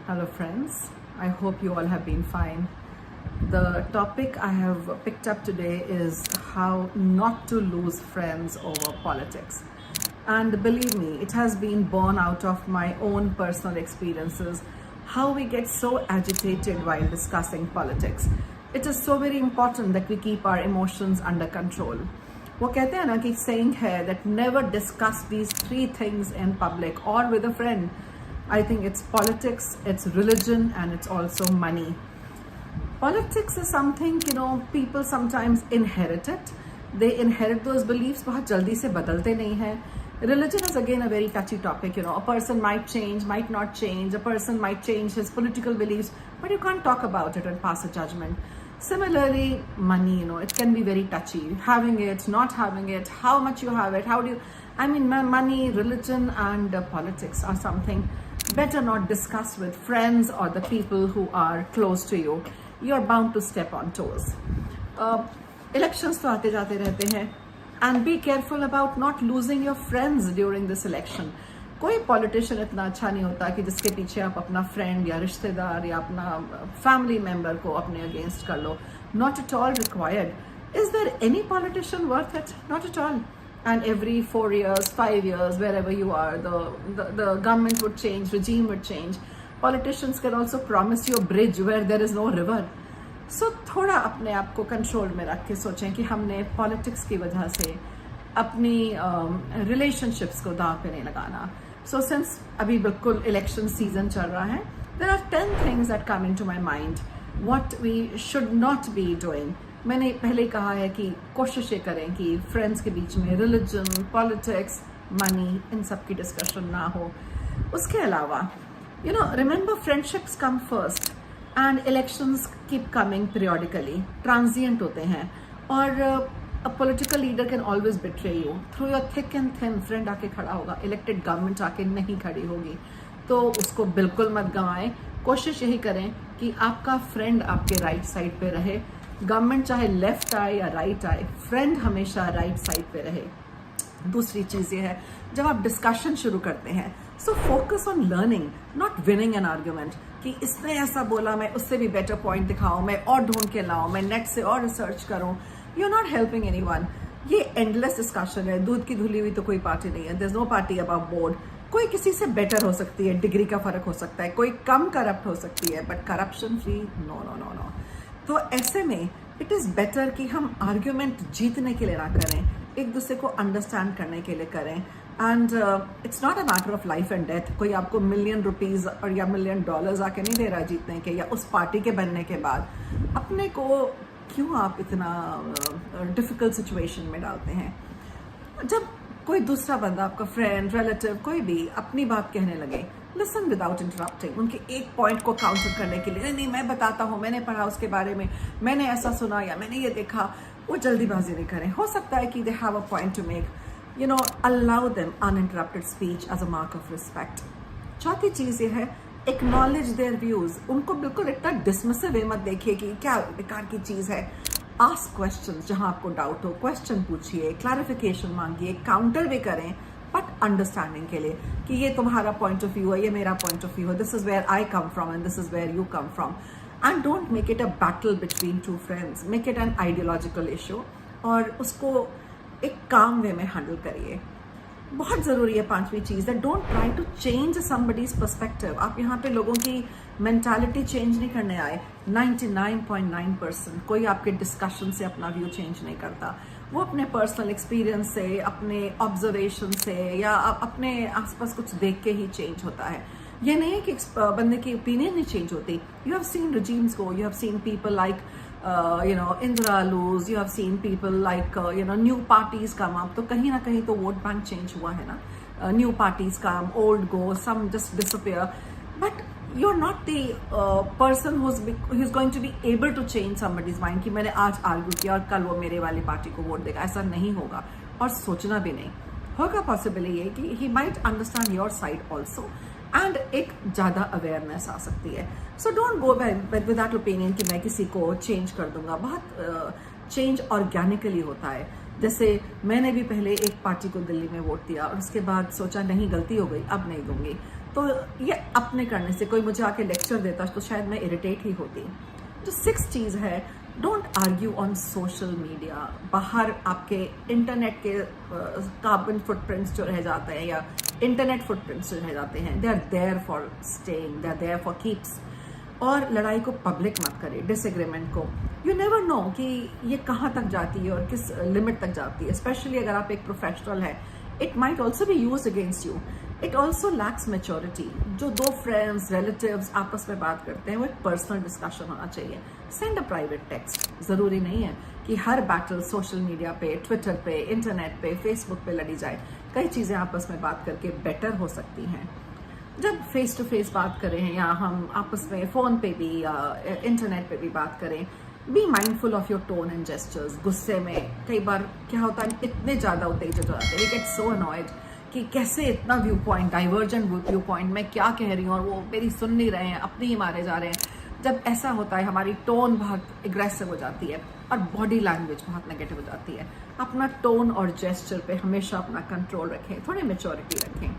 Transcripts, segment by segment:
Hello, friends. I hope you all have been fine. The topic I have picked up today is how not to lose friends over politics. And believe me, it has been born out of my own personal experiences, how we get so agitated while discussing politics. It is so very important that we keep our emotions under control. वो कहते हैं ना कि saying है that never discuss these three things in public or with a friend. I think it's politics, it's religion, and it's also money. Politics is something, people sometimes inherit it. They inherit those beliefs, बहुत जल्दी से बदलते नहीं हैं. Religion is again a very touchy topic. A person might change, might not change. A person might change his political beliefs, but you can't talk about it and pass a judgment. Similarly, money, it can be very touchy. Having it, not having it, how much you have it, how do you... money, religion, and politics are something better not discuss with friends or the people who are close to you. You're bound to step on toes. Elections तो आते जाते रहते हैं. And be careful about not losing your friends during this election. कोई politician इतना अच्छा नहीं होता कि जिसके पीछे आप अपना फ्रेंड या रिश्तेदार या अपना फैमिली मेंबर को अपने अगेंस्ट कर लो. Not at all required. Is there any politician worth it? Not at all. And every 4 years, 5 years, wherever you are, the government would change, regime would change. Politicians can also promise you a bridge where there is no river. So थोड़ा अपने आप को control में रख के सोचें कि हमने पॉलिटिक्स की वजह से अपनी रिलेशनशिप्स को दांव पे नहीं लगाना. So since अभी बिल्कुल इलेक्शन सीजन चल रहा है, there are 10 things that come into my mind what we should not be doing. मैंने पहले ही कहा है कि कोशिश ये करें कि फ्रेंड्स के बीच में रिलीजन, पॉलिटिक्स, मनी, इन सब की डिस्कशन ना हो. उसके अलावा remember friendships come first and elections keep coming periodically. Transient होते हैं और a political leader can always betray you. Through your thick and thin, friend आके खड़ा होगा, elected government आके नहीं खड़ी होगी. तो उसको बिल्कुल मत गंवाएं. कोशिश यही करें कि आपका फ्रेंड आपके राइट साइड पे रहे. गवर्नमेंट चाहे लेफ्ट आए या राइट आए, फ्रेंड हमेशा राइट साइड पे रहे. दूसरी चीज़ ये है, जब आप डिस्कशन शुरू करते हैं, so focus on learning, not winning an argument कि इसने ऐसा बोला, मैं उससे भी बेटर पॉइंट दिखाऊं, मैं और ढूंढ के लाऊं, मैं नेट से और रिसर्च करूं. You are not helping anyone. ये एंडलेस डिस्कशन है. दूध की धुली हुई तो कोई पार्टी नहीं है. There is no party above board. कोई किसी से बेटर हो सकती है, डिग्री का फर्क हो सकता है, कोई कम करप्ट हो सकती है, but corruption free no no no no. तो ऐसे में इट इज़ बेटर कि हम आर्ग्यूमेंट जीतने के लिए ना करें, एक दूसरे को अंडरस्टैंड करने के लिए करें. And it's not a matter of life and death. कोई आपको $1,000,000 और या $1,000,000 आके नहीं दे रहा जीतने के या उस पार्टी के बनने के बाद. अपने को क्यों आप इतना डिफिकल्ट सिचुएशन में डालते हैं? जब कोई दूसरा बंदा, आपका फ्रेंड, रिलेटिव, कोई भी अपनी बात कहने लगे, लिसन विदाउट इंटरप्टिंग. उनके एक पॉइंट को काउंटर करने के लिए, नहीं मैं बताता हूँ, मैंने पढ़ा उसके बारे में, मैंने ऐसा सुना या मैंने ये देखा. वो जल्दीबाजी नहीं करें. हो सकता है कि they have a point to make. Allow them uninterrupted speech as a mark of respect. चौथी चीज़ ये है, एक्नॉलेज देयर व्यूज. उनको बिल्कुल इतना डिसमिसिव वे मत देखिए कि क्या बेकार की चीज़ है. Ask question. जहाँ आपको डाउट हो, क्वेश्चन पूछिए, क्लैरिफिकेशन मांगिए, काउंटर भी करें, बट अंडरस्टैंडिंग के लिए कि ये तुम्हारा पॉइंट ऑफ व्यू है, ये मेरा पॉइंट ऑफ व्यू है. This is where I come from and this is where you come from. And don't make it a battle between two friends. Make it an ideological issue और उसको एक काम वे में handle करिए. बहुत ज़रूरी है पांचवी चीज़, that don't try to change somebody's perspective. आप यहाँ पे लोगों की मेंटालिटी चेंज नहीं करने आए. 99.9% कोई आपके डिस्कशन से अपना व्यू चेंज नहीं करता. वो अपने पर्सनल एक्सपीरियंस से, अपने ऑब्जर्वेशन से या अपने आसपास कुछ देख के ही चेंज होता है. ये नहीं है कि बंदे की ओपिनियन नहीं चेंज होती. You have seen regimes go, you have seen people like Indira lose, you have seen people like new parties come up. तो कहीं ना कहीं तो वोट बैंक चेंज हुआ है ना. New parties come, old go, some just disappear. But you're not the person who's going to be able to change somebody's mind कि मैंने आज आर्ग्यू किया और कल वो मेरे वाली पार्टी को वोट देगा. ऐसा नहीं होगा और सोचना भी नहीं होगा. पॉसिबली ये कि he might understand your side also and एक ज़्यादा अवेयरनेस आ सकती है. So don't go with that opinion कि मैं किसी को चेंज कर दूंगा. बहुत चेंज ऑर्गेनिकली होता है. जैसे मैंने भी पहले एक पार्टी को दिल्ली में वोट दिया और उसके बाद सोचा नहीं गलती हो गई, अब नहीं दूंगी. तो ये अपने करने से, कोई मुझे आके लेक्चर देता तो शायद मैं इरिटेट ही होती। जो 6 चीज़ है, don't argue on social media. बाहर आपके इंटरनेट के कार्बन फुटप्रिंट्स जो रह जाते हैं या इंटरनेट फुटप्रिंट्स जो रह जाते हैं, they are there for staying, they are there for keeps. और लड़ाई को पब्लिक मत करें, डिसएग्रीमेंट को। यू नेवर नो कि ये कहाँ तक जाती है और किस लिमिट तक जाती है, स्पेशली अगर आप एक प्रोफेशनल है। It might also be use against you. It also lakhs maturity. जो 2 फ्रेंड्स रिलेटिव्स आपस में बात करते हैं, वो एक पर्सनल डिस्कशन होना चाहिए। Send a private text. ज़रूरी नहीं है कि हर बैटल सोशल मीडिया पे, ट्विटर पे, इंटरनेट पे, फेसबुक पे लड़ी जाए। कई चीज़ें आपस में बात करके बेटर हो सकती हैं। जब फेस टू फेस बात करें या हम आपस में फ़ोन पे भी या इंटरनेट पे भी बात करें, be mindful of your tone and gestures. गुस्से में कई बार क्या होता है, इतने ज़्यादा उत्तेजित हो जाते हैं, वी गेट सो अनॉयड कि कैसे इतना view point, divergent view point, मैं क्या कह रही हूँ और वो मेरी सुन नहीं रहे हैं, अपनी ही मारे जा रहे हैं। जब ऐसा होता है, हमारी टोन बहुत एग्रेसिव हो जाती है और बॉडी लैंग्वेज बहुत नेगेटिव हो जाती है। अपना टोन और जेस्चर पे हमेशा अपना कंट्रोल रखें, थोड़ी मेच्योरिटी रखें।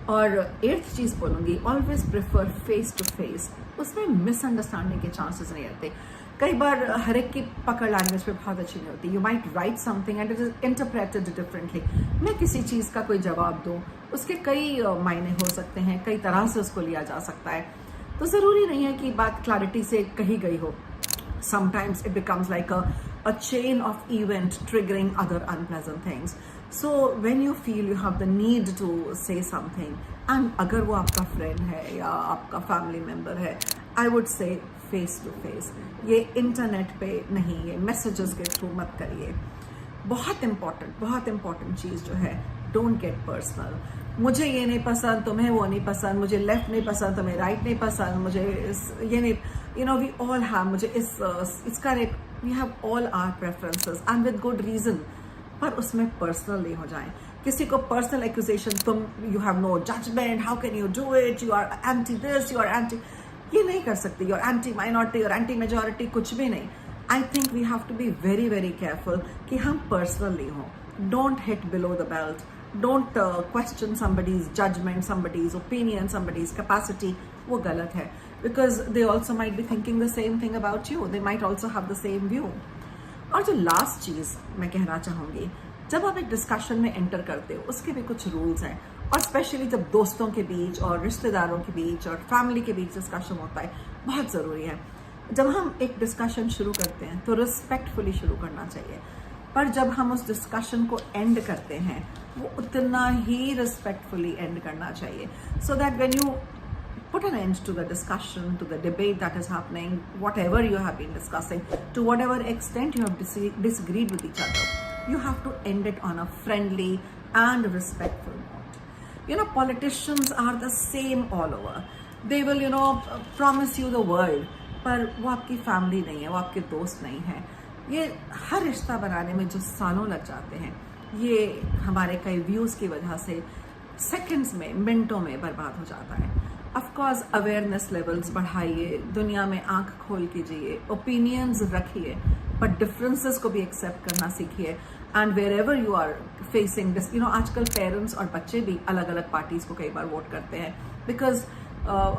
और 8th चीज़ बोलूँगी, always prefer face to face. उसमें मिसअंडरस्टैंडिंग के चांसेस नहीं रहते। कई बार हर एक की पकड़ लैंग्वेज पे बहुत अच्छी नहीं होती। You might right something and it is interpreted differently. मैं किसी चीज़ का कोई जवाब दूँ, उसके कई मायने हो सकते हैं, कई तरह से उसको लिया जा सकता है। तो ज़रूरी नहीं है कि बात क्लैरिटी से कही गई हो। Sometimes it becomes like a chain of event triggering other unpleasant things. So when you feel you have the need to say something, and अगर वो आपका friend है या आपका family member है, I would say face to face. ये internet पे नहीं, ये मैसेजेस के थ्रू मत करिए। बहुत इम्पॉर्टेंट चीज़ जो है, डोंट गेट पर्सनल। मुझे ये नहीं पसंद, तुम्हें वो नहीं पसंद, मुझे लेफ्ट नहीं पसंद, तुम्हें राइट नहीं पसंद, मुझे ये नहीं, you know, we all have, मुझे इसका नहीं, we have all our preferences and with good reason. पर उसमें पर्सनल नहीं हो जाए। किसी को पर्सनल एक्यूजेशन, तुम, you have no judgement, how can you do it, you are anti this, you are anti, ये नहीं कर सकती। यू आर एंटी माइनॉरिटी और एंटी मेजॉरिटी, कुछ भी नहीं। I think we have to be very very careful कि हम पर्सनली हों। Don't hit below the belt. Don't question somebody's judgment, somebody's opinion, somebody's capacity. वो गलत है, because they also might be thinking the same thing about you. They might also have the same view. और जो last चीज़ मैं कहना चाहूँगी, जब आप एक डिस्कशन में एंटर करते हो, उसके भी कुछ रूल्स हैं। और स्पेशली जब दोस्तों के बीच और रिश्तेदारों के बीच और फैमिली के बीच डिस्कशन होता है, बहुत ज़रूरी है। जब हम एक डिस्कशन शुरू करते हैं तो रिस्पेक्टफुली शुरू करना चाहिए, पर जब हम उस डिस्कशन को एंड करते हैं, वो उतना ही रिस्पेक्टफुली एंड करना चाहिए, so that when you put an end to the discussion, to the debate that is happening, whatever you have been discussing, to whatever extent you have disagreed with each other, you have to end it on a friendly and respectful note. You know, politicians are the same all over. They will, you know, promise you the world, पर वो आपकी family नहीं है, वो आपके दोस्त नहीं है। ये हर रिश्ता बनाने में जो सालों लग जाते हैं, ये हमारे कई व्यूज़ की वजह से सेकंड्स में, मिनटों में बर्बाद हो जाता है। ऑफ कोर्स अवेयरनेस लेवल्स बढ़ाइए, दुनिया में आंख खोल कीजिए, ओपिनियंस रखिए, बट डिफरेंसेस को भी एक्सेप्ट करना सीखिए। And wherever you are facing this, you know, आजकल पेरेंट्स और बच्चे भी अलग अलग पार्टीज को कई बार वोट करते हैं, बिकॉज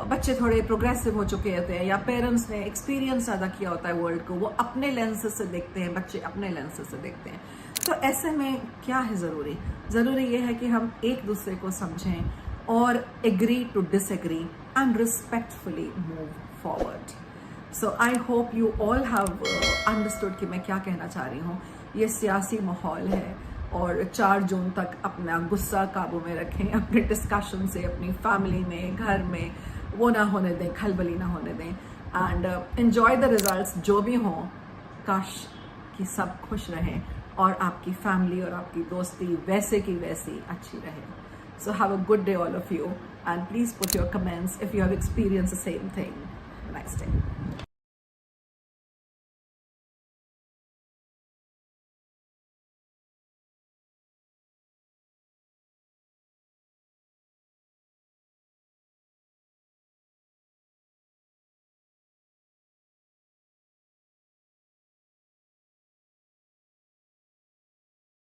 बच्चे थोड़े प्रोग्रेसिव हो चुके होते हैं या पेरेंट्स ने एक्सपीरियंस ज़्यादा किया होता है वर्ल्ड को, वो अपने लेंसेज से देखते हैं, बच्चे अपने लेंसेज से देखते हैं। तो ऐसे में क्या है ज़रूरी ये है कि हम एक दूसरे को समझें और agree to disagree and respectfully move forward. So I hope you all have understood कि मैं क्या कहना चाह रही हूँ। ये सियासी माहौल है और 4 जून तक अपना गुस्सा काबू में रखें, अपने डिस्कशन से अपनी फैमिली में, घर में वो ना होने दें, खलबली ना होने दें, एंड एंजॉय द रिजल्ट्स जो भी हों। काश कि सब खुश रहें और आपकी फैमिली और आपकी दोस्ती वैसे की वैसी अच्छी रहे। So have a good day all of you, and please put your comments if you have experienced the same thing. Have a nice day.